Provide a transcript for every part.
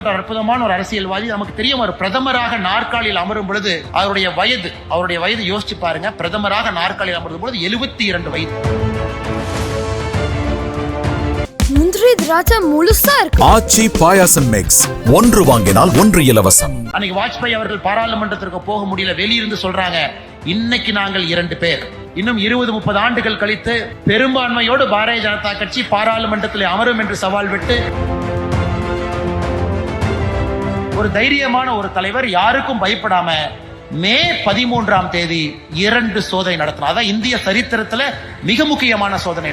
அற்புதமான ஒரு அரசியல்வாதி. நமக்கு தெரியும், ஒரு பிரதமராக நாற்காலியில் அமரும் பொழுது அவருடைய வயது யோசிச்சு பாருங்க. பிரதமராக நாற்காலியில் அமரும் பொழுது 72 வயது. முந்திரி திராட்சை முழுசா இருக்கு. ஆச்சி பாயாசம் மிக்ஸ், ஒன்று வாங்கினால் ஒன்று இலவசம். அன்னைக்கு வாஜ்பாய் அவர்கள் பாராளுமன்றத்திற்கு போக முடியல, வெளியிருந்து சொல்றாங்க, இன்னைக்கு நாங்கள் 2 பேர், இன்னும் 20-30 ஆண்டுகள் கழித்து பெரும்பான்மையோடு பாரதிய ஜனதா கட்சி பாராளுமன்றத்தில் அமரும் என்று சவால் விட்டு, ஒரு தைரியமான ஒரு தலைவர் யாருக்கும் பயப்படாம மே 13ஆம் தேதி 2 சோதனை நடத்தினார். அதான் இந்திய சரித்திரத்துல மிக முக்கியமான சோதனை.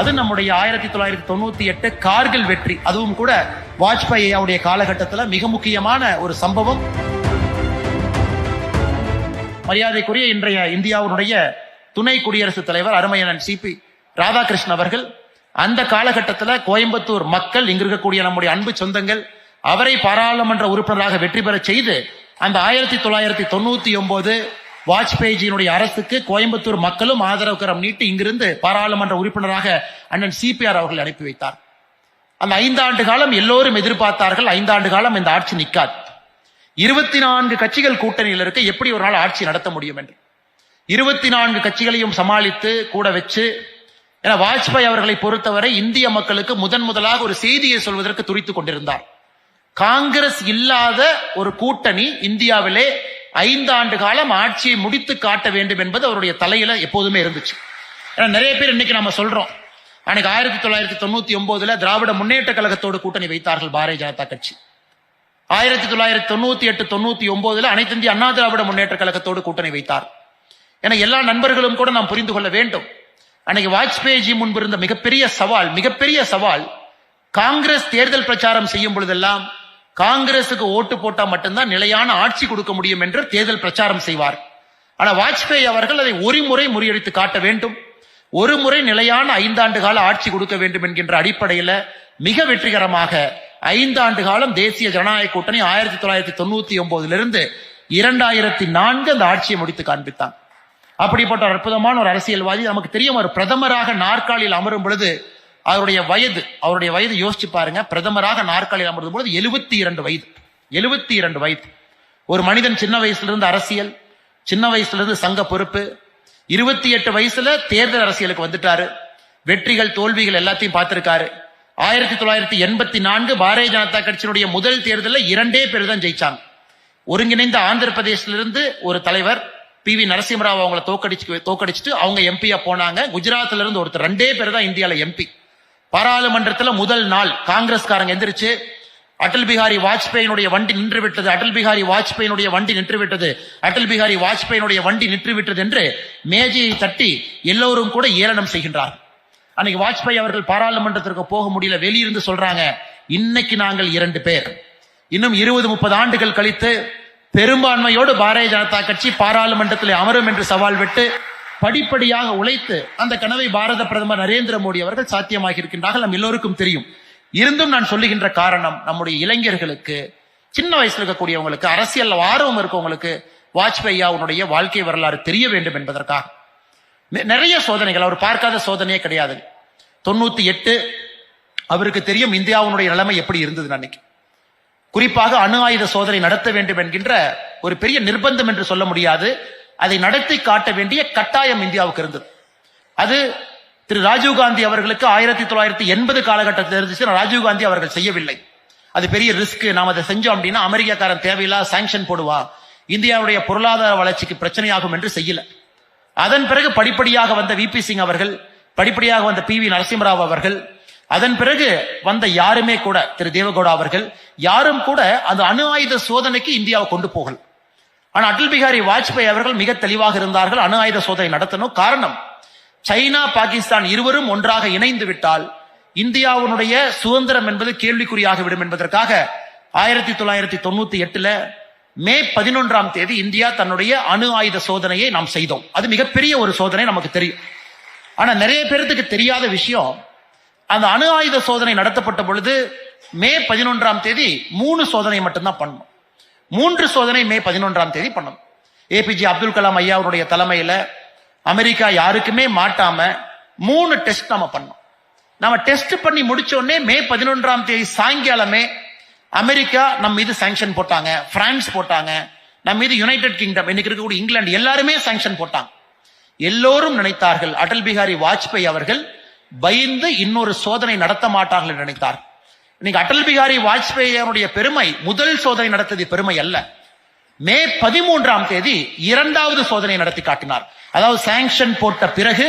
அது நம்முடைய 1998 கார்கில் வெற்றி. அதுவும் கூட வாஜ்பாய் அவருடைய காலகட்டத்தில் மிக முக்கியமான ஒரு சம்பவம். மரியாதைக்குரிய இன்றைய இந்தியாவுடைய துணை குடியரசுத் தலைவர் அருமையண்ணன் சிபி ராதாகிருஷ்ணன் அவர்கள் அந்த காலகட்டத்தில் கோயம்புத்தூர் மக்கள், இங்கு இருக்கக்கூடிய நம்முடைய அன்பு சொந்தங்கள், அவரை பாராளுமன்ற உறுப்பினராக வெற்றி பெற செய்து அந்த 1999 வாஜ்பாயினுடைய அரசுக்கு கோயம்புத்தூர் மக்களும் ஆதரவு கரம் நீட்டி இங்கிருந்து பாராளுமன்ற உறுப்பினராக அண்ணன் சிபிஆர் அவர்கள் அனுப்பி வைத்தார். அந்த 5 ஆண்டு காலம் எல்லோரும் எதிர்பார்த்தார்கள், 5 ஆண்டு காலம் இந்த ஆட்சி நிற்காது, 24 கட்சிகள் கூட்டணியில் இருக்க எப்படி ஒரு நாள் ஆட்சி நடத்த முடியும் என்று 24 கட்சிகளையும் சமாளித்து கூட வச்சு, ஏன்னா வாஜ்பாய் அவர்களை பொறுத்தவரை இந்திய மக்களுக்கு முதலாக ஒரு செய்தியை சொல்வதற்கு துடித்துக் கொண்டிருந்தார். காங்கிரஸ் இல்லாத ஒரு கூட்டணி இந்தியாவிலே 5 ஆண்டு காலம் ஆட்சியை முடித்து காட்ட வேண்டும் என்பது அவருடைய தலையில எப்போதுமே இருந்துச்சு. ஏன்னா நிறைய பேர் இன்னைக்கு நம்ம சொல்றோம், அன்னைக்கு 1999 திராவிட முன்னேற்ற கழகத்தோடு கூட்டணி வைத்தார்கள் பாரதிய ஜனதா கட்சி. 1998-99 அனைத்து இந்திய அண்ணா திராவிட முன்னேற்ற கழகத்தோடு கூட்டணி வைத்தார். என எல்லா நண்பர்களும் கூட நாம் புரிந்து கொள்ள வேண்டும். அன்னைக்கு வாஜ்பாய் முன்பு இருந்த மிகப்பெரிய சவால் காங்கிரஸ் தேர்தல் பிரச்சாரம் செய்யும் பொழுதெல்லாம் காங்கிரசுக்கு ஓட்டு போட்டா மட்டும்தான் நிலையான ஆட்சி கொடுக்க முடியும் என்று தேர்தல் பிரச்சாரம் செய்வார். ஆனா வாஜ்பாய் அவர்கள் அதை ஒரு முறை முறியடித்து காட்ட வேண்டும், ஒரு முறை நிலையான 5 ஆண்டு கால ஆட்சி கொடுக்க வேண்டும் என்கின்ற அடிப்படையில் மிக வெற்றிகரமாக 5 ஆண்டு காலம் தேசிய ஜனநாயக கூட்டணி 1999 2004 அந்த ஆட்சியை முடித்து காண்பித்தான். அப்படிப்பட்ட ஒரு அற்புதமான ஒரு அரசியல்வாதி. நமக்கு தெரியும், ஒரு பிரதமராக நாற்காலியில் அமரும் பொழுது அவருடைய வயது யோசிச்சு பாருங்க. பிரதமராக நாற்காலியில் அமரும் பொழுது 72 வயது. ஒரு மனிதன் சின்ன வயசுல இருந்து அரசியல், சின்ன வயசுல இருந்து சங்க பொறுப்பு, 28 வயசுல தேர்தல் அரசியலுக்கு வந்துட்டாரு. வெற்றிகள் தோல்விகள் எல்லாத்தையும் பார்த்திருக்காரு. 1984 பாரதிய ஜனதா கட்சியினுடைய முதல் தேர்தலில் 2 பேர் தான் ஜெயிச்சாங்க. ஒருங்கிணைந்த ஆந்திர பிரதேசத்திலிருந்து ஒரு தலைவர் PV நரசிம்மராவ் அவங்களை தோக்கடிச்சுட்டு அவங்க எம்பியா போனாங்க. குஜராத்ல இருந்து ஒருத்தர், 2 பேர் தான் இந்தியால எம்பி. பாராளுமன்றத்தில் முதல் நாள் காங்கிரஸ்காரங்க எந்திரிச்சு, அடல் பிகாரி வாஜ்பாயினுடைய வண்டி நின்று விட்டது, அடல் பிகாரி வாஜ்பாயினுடைய வண்டி நின்று விட்டது, அடல் பிகாரி வாஜ்பாயினுடைய வண்டி நின்று விட்டது என்று மேஜையை தட்டி எல்லோரும் கூட ஏளனம் செய்கின்றார். அன்னைக்கு வாஜ்பாய் அவர்கள் பாராளுமன்றத்திற்கு போக முடியல, வெளியிருந்து சொல்றாங்க, இன்னைக்கு நாங்கள் 2 பேர், இன்னும் 20-30 ஆண்டுகள் கழித்து பெரும்பான்மையோடு பாரதிய ஜனதா கட்சி பாராளுமன்றத்தில் அமரும் என்று சவால் விட்டு படிப்படியாக உழைத்து அந்த கனவை பாரத பிரதமர் நரேந்திர மோடி அவர்கள் சாத்தியமாகி இருக்கின்றார்கள். நம் எல்லோருக்கும் தெரியும். இருந்தும் நான் சொல்லுகின்ற காரணம், நம்முடைய இளைஞர்களுக்கு, சின்ன வயசுல இருக்கக்கூடியவங்களுக்கு, அரசியல் ஆர்வம் இருக்கவங்களுக்கு வாஜ்பாய் வாழ்க்கை வரலாறு தெரிய வேண்டும் என்பதற்காக நிறைய சோதனைகள், அவர் பார்க்காத சோதனையே கிடையாது. 98 அவருக்கு தெரியும் இந்தியாவுடைய நிலைமை எப்படி இருந்தது. அன்னைக்கு குறிப்பாக அணு ஆயுத சோதனை நடத்த வேண்டும் என்கின்ற ஒரு பெரிய நிர்பந்தம் என்று சொல்ல முடியாது, அதை நடத்தி காட்ட வேண்டிய கட்டாயம் இந்தியாவுக்கு இருந்தது. அது திரு ராஜீவ்காந்தி அவர்களுக்கு 1980 காலகட்டத்தில் இருந்துச்சு. ராஜீவ்காந்தி அவர்கள் செய்யவில்லை. அது பெரிய ரிஸ்க். நாம் அதை செஞ்சோம் அப்படின்னா அமெரிக்காக்காரன் தேவையில்லா சாங்ஷன் போடுவா, இந்தியாவுடைய பொருளாதார வளர்ச்சிக்கு பிரச்சனையாகும் என்று செய்யல. அதன் பிறகு படிப்படியாக வந்த VP சிங் அவர்கள், படிப்படியாக வந்த PV நரசிம்மராவ் அவர்கள், அதன் பிறகு வந்த யாருமே கூட, திரு தேவகவுடா அவர்கள், யாரும் கூட அந்த அணு ஆயுத சோதனைக்கு இந்தியாவை கொண்டு போகல. ஆனா அடல் பிகாரி வாஜ்பாய் அவர்கள் மிக தெளிவாக இருந்தார்கள், அணு ஆயுத சோதனை நடத்தணும். காரணம், சைனா பாகிஸ்தான் இருவரும் ஒன்றாக இணைந்து விட்டால் இந்தியாவுடைய சுதந்திரம் என்பது கேள்விக்குறியாகிவிடும் என்பதற்காக 1998 மே 11ஆம் தேதி இந்தியா தன்னுடைய அணு ஆயுத சோதனையை நாம் செய்தோம். அது மிகப்பெரிய ஒரு சோதனை, நமக்கு தெரியும். ஆனா நிறைய பேருக்கு தெரியாத விஷயம், அந்த அணு ஆயுத சோதனை நடத்தப்பட்ட பொழுது மே 11ஆம் தேதி 3 சோதனை மட்டும்தான் பண்ணணும். 3 சோதனை மே 11ஆம் தேதி பண்ணணும். APJ அப்துல் கலாம் ஐயாவுடைய தலைமையில அமெரிக்கா யாருக்குமே மாட்டாம 3 டெஸ்ட் நாம பண்ணோம். நம்ம டெஸ்ட் பண்ணி முடிச்ச உடனே மே 11ஆம் தேதி சாயங்காலமே அமெரிக்கா நம்ம மீது சாங்ஷன் போட்டாங்க, பிரான்ஸ் போட்டாங்க, நம்ம மீது யுனைடெட் கிங்டம், இன்னைக்கு இருக்கக்கூடிய இங்கிலாந்து, எல்லாருமே சாங்ஷன் போட்டாங்க. எல்லோரும் நினைத்தார்கள் அடல் பிகாரி வாஜ்பாய் அவர்கள் பயந்து இன்னொரு சோதனை நடத்த மாட்டார்கள் என்று நினைத்தார். இன்னைக்கு அடல் பிகாரி வாஜ்பாய் பெருமை முதல் சோதனை நடத்தியது பெருமை அல்ல. மே 13ஆம் தேதி இரண்டாவது சோதனை நடத்தி காட்டினார். அதாவது சாங்ஷன் போட்ட பிறகு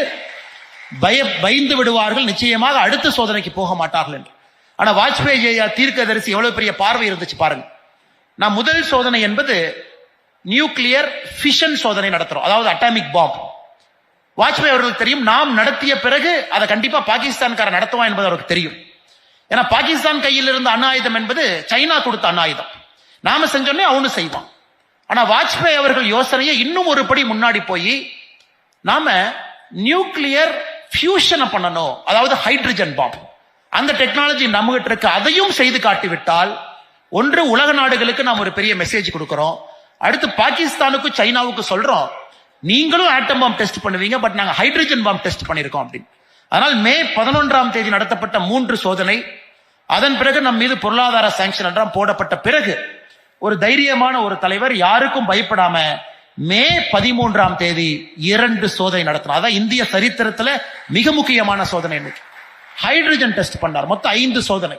பயந்து விடுவார்கள், நிச்சயமாக அடுத்த சோதனைக்கு போக மாட்டார்கள் என்று. ஆனா வாஜ்பாய் தீர்க்கதரிசி எவ்வளவு பெரிய பார்வை இருந்துச்சு பாருங்க. நான் முதல் சோதனை என்பது நியூக்ளியர் ஃபிஷன் சோதனை நடத்துறோம், அதாவது அட்டாமிக் பாம்பு. வாஜ்பாய் அவர்களுக்கு தெரியும் நாம் நடத்திய பிறகு அதை கண்டிப்பா பாகிஸ்தான்கார நடத்துவான் என்பது அவருக்கு தெரியும். ஏன்னா பாகிஸ்தான் கையில் இருந்த அணு ஆயுதம் என்பது சைனா கொடுத்த அணு ஆயுதம், நாம செஞ்சோன்னே அவனு செய்வான். ஆனா வாஜ்பாய் அவர்கள் யோசனையை இன்னும் ஒரு படி முன்னாடி போய் நாம நியூக்ளியர் ஃபியூஷனை பண்ணணும், அதாவது ஹைட்ரஜன் பாம்பு, அந்த டெக்னாலஜி நம்மகிட்ட இருக்கு, அதையும் செய்து காட்டிவிட்டால் ஒன்று உலக நாடுகளுக்கு நாம் ஒரு பெரிய மெசேஜ் கொடுக்கிறோம், அடுத்து பாகிஸ்தானுக்கு சைனாவுக்கு சொல்றோம் நீங்களும் ஆட்டம் பாம் டெஸ்ட் பண்ணுவீங்க, பட் நாங்க ஹைட்ரஜன் பாம் டெஸ்ட் பண்ணிருக்கோம் அப்படின்னு. அதனால் மே 11ஆம் தேதி நடத்தப்பட்ட 3 சோதனை, அதன் பிறகு நம் மீது பொருளாதார சாங்ஷன் எல்லாம் போடப்பட்ட பிறகு ஒரு தைரியமான ஒரு தலைவர் யாருக்கும் பயப்படாம மே 13ஆம் தேதி 2 சோதனை நடத்தினார். அதான் இந்திய சரித்திரத்துல மிக முக்கியமான சோதனை. ஹைட்ரஜன் டெஸ்ட் பண்ணார். மொத்தம் 5 சோதனை.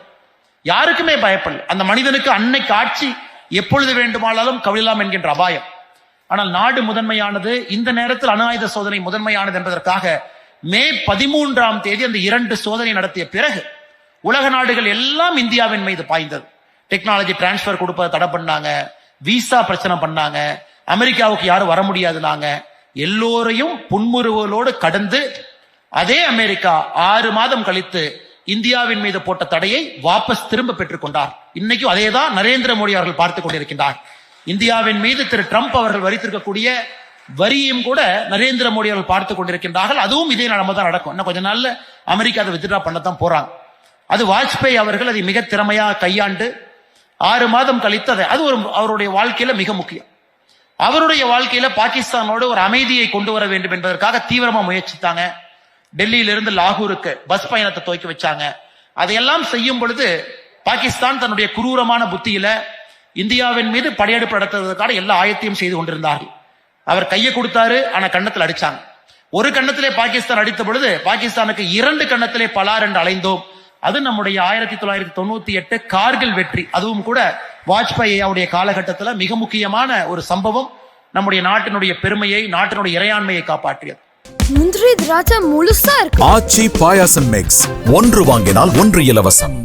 யாருக்குமே பயப்படல. அந்த மனிதனுக்கு அன்னைக்கு ஆட்சி எப்பொழுது வேண்டுமானாலும் கவிழலாம் என்கின்ற அபாயம். ஆனால் நாடு முதன்மையானது, இந்த நேரத்தில் அணு ஆயுத சோதனை முதன்மையானது என்பதற்காக மே 13ஆம் தேதி அந்த 2 சோதனை நடத்திய பிறகு உலக நாடுகள் எல்லாம் இந்தியாவின் மீது பாய்ந்தது. டெக்னாலஜி டிரான்ஸ்பர் கொடுப்பதை தடை பண்ணாங்க, விசா பிரச்சனை பண்ணாங்க, அமெரிக்காவுக்கு யாரும் வர முடியாது, நாங்க எல்லோரையும் புன்முறுவலோடு கடந்து அதே அமெரிக்கா 6 மாதம் கழித்து இந்தியாவின் மீது போட்ட தடையை வாபஸ் திரும்ப பெற்றுக் கொண்டார். இன்னைக்கும் அதே தான் நரேந்திர மோடி அவர்கள் பார்த்துக் கொண்டிருக்கின்றார். இந்தியாவின் மீது திரு ட்ரம்ப் அவர்கள் வரித்திருக்கக்கூடிய வரியும் கூட நரேந்திர மோடி அவர்கள் பார்த்துக் கொண்டிருக்கின்றார்கள். அதுவும் இதே நிலைமை தான் நடக்கும். இன்னும் கொஞ்ச நாள்ல அமெரிக்கா அதை வித்ட்ரா பண்ணத்தான் போறாங்க. அது வாஜ்பாய் அவர்கள் அதை மிக திறமையாக கையாண்டு 6 மாதம் கழித்து அது அவருடைய வாழ்க்கையில மிக முக்கியம். அவருடைய வாழ்க்கையில பாகிஸ்தானோடு ஒரு அமைதியை கொண்டு வர வேண்டும் என்பதற்காக தீவிரமா முயற்சித்தாங்க. டெல்லியிலிருந்து லாகூருக்கு பஸ் பயணத்தை துவக்கி வச்சாங்க. அதையெல்லாம் செய்யும் பொழுது பாகிஸ்தான் தன்னுடைய குரூரமான புத்தியில இந்தியாவின் மீது படையெடுப்பு நடத்துவதற்காக எல்லா ஆயத்தையும் செய்து கொண்டிருந்தார்கள். அவர் கையை கொடுத்தாரு, ஆனா கன்னத்தில் அடிச்சாங்க. ஒரு கன்னத்திலே பாகிஸ்தான் அடித்த பொழுது பாகிஸ்தானுக்கு 2 கன்னத்திலே பலார் என்று அலைந்தோம். அது நம்முடைய 1998 கார்கில் வெற்றி. அதுவும் கூட வாஜ்பாய் அவருடைய காலகட்டத்தில் மிக முக்கியமான ஒரு சம்பவம், நம்முடைய நாட்டினுடைய பெருமையை, நாட்டினுடைய இறையாண்மையை காப்பாற்றியது. முந்திரி திராட்சை முழுசா இருக்கு. ஆச்சி பாயாசம் மிக்ஸ், 1 வாங்கினால் 1 இலவசம்.